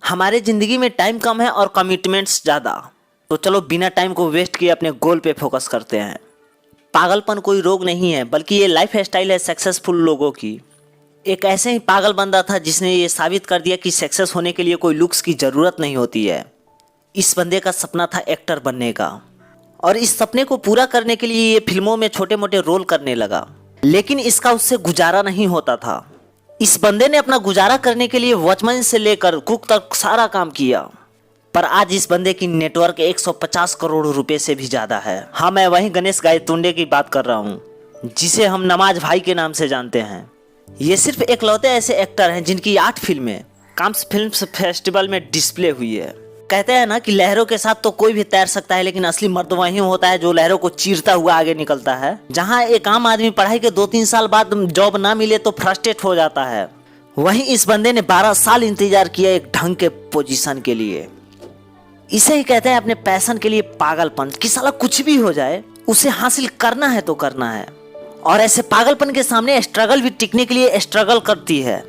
हमारे ज़िंदगी में टाइम कम है और कमिटमेंट्स ज़्यादा, तो चलो बिना टाइम को वेस्ट किए अपने गोल पे फोकस करते हैं। पागलपन कोई रोग नहीं है, बल्कि ये लाइफ स्टाइल है सक्सेसफुल लोगों की। एक ऐसे ही पागल बंदा था जिसने ये साबित कर दिया कि सक्सेस होने के लिए कोई लुक्स की ज़रूरत नहीं होती है। इस बंदे का सपना था एक्टर बनने का, और इस सपने को पूरा करने के लिए ये फिल्मों में छोटे मोटे रोल करने लगा, लेकिन इसका उससे गुजारा नहीं होता था। इस बंदे ने अपना गुजारा करने के लिए वॉचमैन से लेकर कुक तक सारा काम किया, पर आज इस बंदे की नेटवर्क 150 करोड़ रुपए से भी ज़्यादा है। हाँ, मैं वही गणेश गायतोंडे की बात कर रहा हूँ, जिसे हम नमाज भाई के नाम से जानते हैं। ये सिर्फ एकलौते ऐसे एक्टर हैं जिनकी 8 फिल्में कांस फिल्म फेस्टिवल में डिस्प्ले हुई है। कहते हैं ना कि लहरों के साथ तो कोई भी तैर सकता है, लेकिन असली मर्द वही होता है जो लहरों को चीरता हुआ आगे निकलता है। जहां एक आम आदमी पढ़ाई के 2-3 साल बाद जॉब ना मिले तो फ्रस्ट्रेट हो जाता है, वहीं इस बंदे ने 12 साल इंतजार किया एक ढंग के पोजीशन के लिए। इसे ही कहते हैं अपने पैशन के लिए पागलपन, कि साला कुछ भी हो जाए उसे हासिल करना है तो करना है। और ऐसे पागलपन के सामने स्ट्रगल भी टिकने के लिए स्ट्रगल करती है।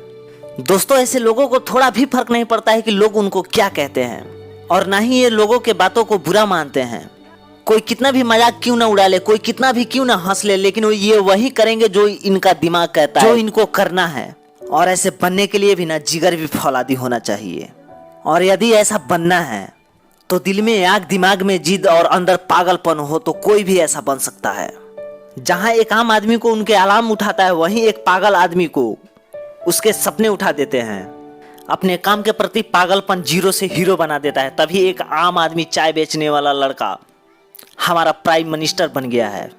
दोस्तों, ऐसे लोगों को थोड़ा भी फर्क नहीं पड़ता है कि लोग उनको क्या कहते हैं, और ना ही ये लोगों के बातों को बुरा मानते हैं। कोई कितना भी मजाक क्यों ना उड़ा ले, कोई कितना भी क्यों ना हंस ले, लेकिन वो ये वही करेंगे जो इनका दिमाग कहता है, जो इनको करना है। और ऐसे बनने के लिए भी ना जिगर भी फौलादी होना चाहिए। और यदि ऐसा बनना है तो दिल में आग, दिमाग में जिद और अंदर पागलपन हो तो कोई भी ऐसा बन सकता है। जहां एक आम आदमी को उनके अलार्म उठाता है, वहीं एक पागल आदमी को उसके सपने उठा देते हैं। अपने काम के प्रति पागलपन जीरो से हीरो बना देता है। तभी एक आम आदमी चाय बेचने वाला लड़का हमारा प्राइम मिनिस्टर बन गया है।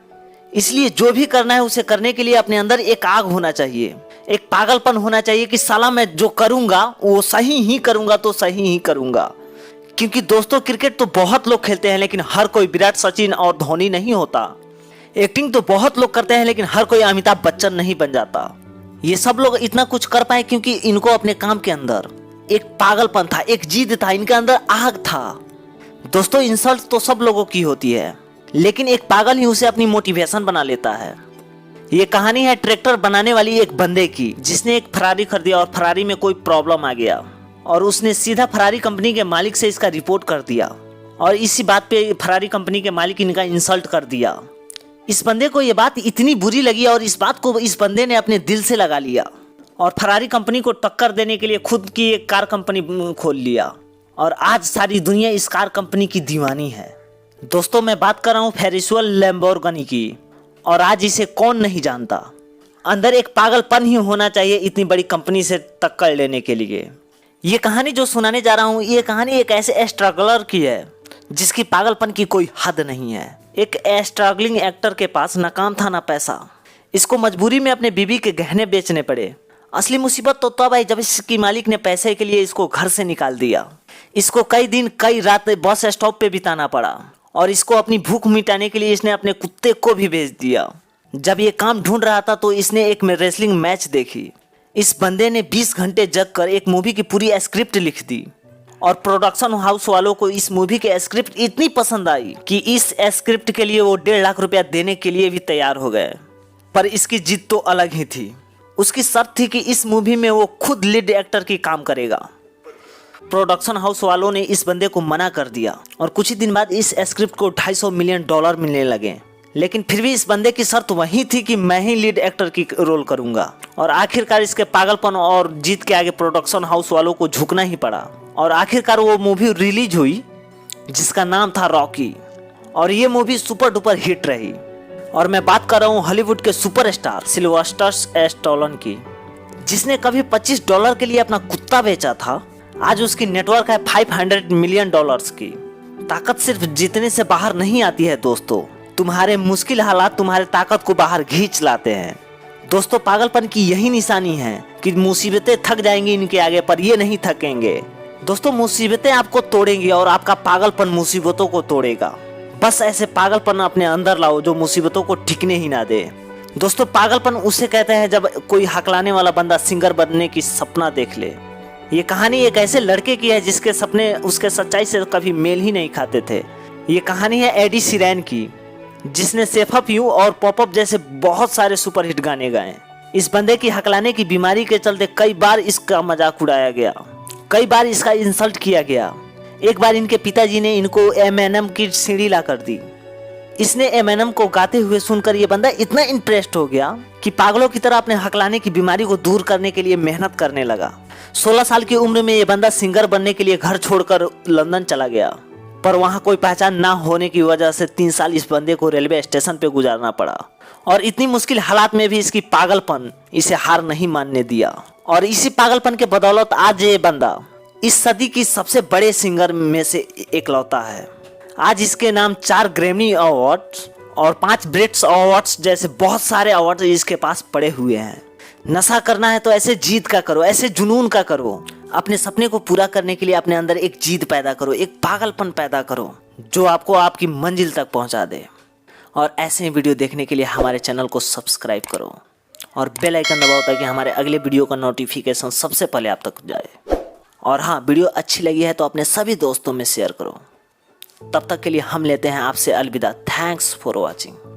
इसलिए जो भी करना है उसे करने के लिए अपने अंदर एक आग होना चाहिए, एक पागलपन होना चाहिए कि साला मैं जो करूंगा वो सही ही करूंगा तो सही ही करूंगा। क्योंकि दोस्तों, क्रिकेट तो बहुत लोग खेलते हैं, लेकिन हर कोई विराट, सचिन और धोनी नहीं होता। एक्टिंग तो बहुत लोग करते हैं, लेकिन हर कोई अमिताभ बच्चन नहीं बन जाता। ये सब लोग इतना कुछ कर पाए क्योंकि इनको अपने काम के अंदर एक पागलपन था, एक जिद था, इनके अंदर आग था। दोस्तों, इंसल्ट तो सब लोगों की होती है, लेकिन एक पागल ही उसे अपनी मोटिवेशन बना लेता है। ये कहानी है ट्रैक्टर बनाने वाली एक बंदे की, जिसने एक फरारी खरीदी और फरारी में कोई प्रॉब्लम आ गया और उसने सीधा फरारी कंपनी के मालिक से इसका रिपोर्ट कर दिया, और इसी बात पे फरारी कंपनी के मालिक इनका इंसल्ट कर दिया। इस बंदे को ये बात इतनी बुरी लगी और इस बात को इस बंदे ने अपने दिल से लगा लिया और फरारी कंपनी को टक्कर देने के लिए खुद की एक कार कंपनी खोल लिया, और आज सारी दुनिया इस कार कंपनी की दीवानी है। दोस्तों, मैं बात कर रहा हूँ फेरिसुअल लैम्बोर्गिनी की, और आज इसे कौन नहीं जानता। अंदर एक पागलपन ही होना चाहिए इतनी बड़ी कंपनी से टक्कर लेने के लिए। ये कहानी जो सुनाने जा रहा हूँ, ये कहानी एक ऐसे स्ट्रगलर की है जिसकी पागलपन की कोई हद नहीं है। एक स्ट्रगलिंग एक्टर के पास ना काम था ना पैसा। इसको मजबूरी में अपने बीबी के गहने बेचने पड़े। असली मुसीबत तो तब आई जब इसकी मालिक ने पैसे के लिए इसको घर से निकाल दिया। इसको कई दिन कई रात बस स्टॉप पे बिताना पड़ा, और इसको अपनी भूख मिटाने के लिए इसने अपने कुत्ते को भी बेच दिया। जब ये काम ढूंढ रहा था तो इसने एक रेसलिंग मैच देखी। इस बंदे ने 20 घंटे जग कर एक मूवी की पूरी स्क्रिप्ट लिख दी, और प्रोडक्शन हाउस वालों को इस मूवी की स्क्रिप्ट इतनी पसंद आई कि इस स्क्रिप्ट के लिए वो 1.5 लाख रुपया देने के लिए भी तैयार हो गए। पर इसकी जिद तो अलग ही थी। उसकी शर्त थी कि इस मूवी में वो खुद लीड एक्टर की काम करेगा। प्रोडक्शन हाउस वालों ने इस बंदे को मना कर दिया, और कुछ ही दिन बाद इस स्क्रिप्ट को $250 मिलियन मिलने लगे। लेकिन फिर भी इस बंदे की शर्त वही थी कि मैं ही लीड एक्टर की रोल करूंगा। और आखिरकार इसके पागलपन और जीत के आगे प्रोडक्शन हाउस वालों को झुकना ही पड़ा, और आखिरकार वो मूवी रिलीज हुई जिसका नाम था रॉकी, और ये मूवी सुपर डुपर हिट रही। और मैं बात कर रहा हूँ हॉलीवुड के सुपरस्टार सिल्वेस्टर स्टैलोन की, जिसने कभी $25 के लिए अपना कुत्ता बेचा था। आज उसकी नेटवर्क है $500 मिलियन की। ताकत सिर्फ जीतने से बाहर नहीं आती है दोस्तों, तुम्हारे मुश्किल हालात तुम्हारे ताकत को बाहर खींच लाते हैं। दोस्तों, पागलपन की यही निशानी है कि मुसीबतें थक जाएंगी इनके आगे, पर ये नहीं थकेंगे। दोस्तों, मुसीबतें आपको तोड़ेंगी और आपका पागलपन मुसीबतों को तोड़ेगा। बस ऐसे पागलपन अपने अंदर लाओ जो मुसीबतों को टिकने ही ना दे। दोस्तों, पागलपन उसे कहते हैं जब कोई हकलाने वाला बंदा सिंगर बनने की सपना देख ले। ये कहानी एक ऐसे लड़के की है जिसके सपने उसके सच्चाई से कभी मेल ही नहीं खाते थे। ये कहानी है एडी शीरैन की, जिसने सेफ अप यू और पॉप अप जैसे बहुत सारे सुपरहिट गाने गाए। इस बंदे की हकलाने की बीमारी के चलते कई बार इसका मजाक उड़ाया गया। कई बार इसका इंसल्ट किया गया। एक बार इनके पिताजी ने इनको एमएनएम की सीडी ला कर दी। इसने एमएनएम को गाते हुए सुनकर ये बंदा इतना इंप्रेस्ड हो गया कि पागलों की तरह अपने हकलाने की बीमारी को दूर करने के लिए मेहनत करने लगा। 16 साल की उम्र में ये बंदा सिंगर बनने के लिए घर छोड़कर लंदन चला गया, पर वहाँ कोई पहचान ना होने की वजह से 3 साल इस बंदे को रेलवे स्टेशन पे गुजारना पड़ा। और इतनी मुश्किल हालात में भी इसकी पागलपन इसे हार नहीं मानने दिया। और इसी पागलपन के बदौलत आज ये बंदा इस सदी की सबसे बड़े सिंगर में से एकलौता है। आज इसके नाम 4 ग्रैमी अवार्ड्स और 5 ब्रिट्स अवार्ड्स जैसे बहुत सारे अवार्ड इसके पास पड़े हुए हैं। नशा करना है तो ऐसे जीत का करो, ऐसे जुनून का करो। अपने सपने को पूरा करने के लिए अपने अंदर एक जीत पैदा करो, एक पागलपन पैदा करो जो आपको आपकी मंजिल तक पहुंचा दे। और ऐसे वीडियो देखने के लिए हमारे चैनल को सब्सक्राइब करो और बेल आइकन दबाओ ताकि हमारे अगले वीडियो का नोटिफिकेशन सबसे पहले आप तक जाए। और हाँ, वीडियो अच्छी लगी है तो अपने सभी दोस्तों में शेयर करो। तब तक के लिए हम लेते हैं आपसे अलविदा। Thanks for watching.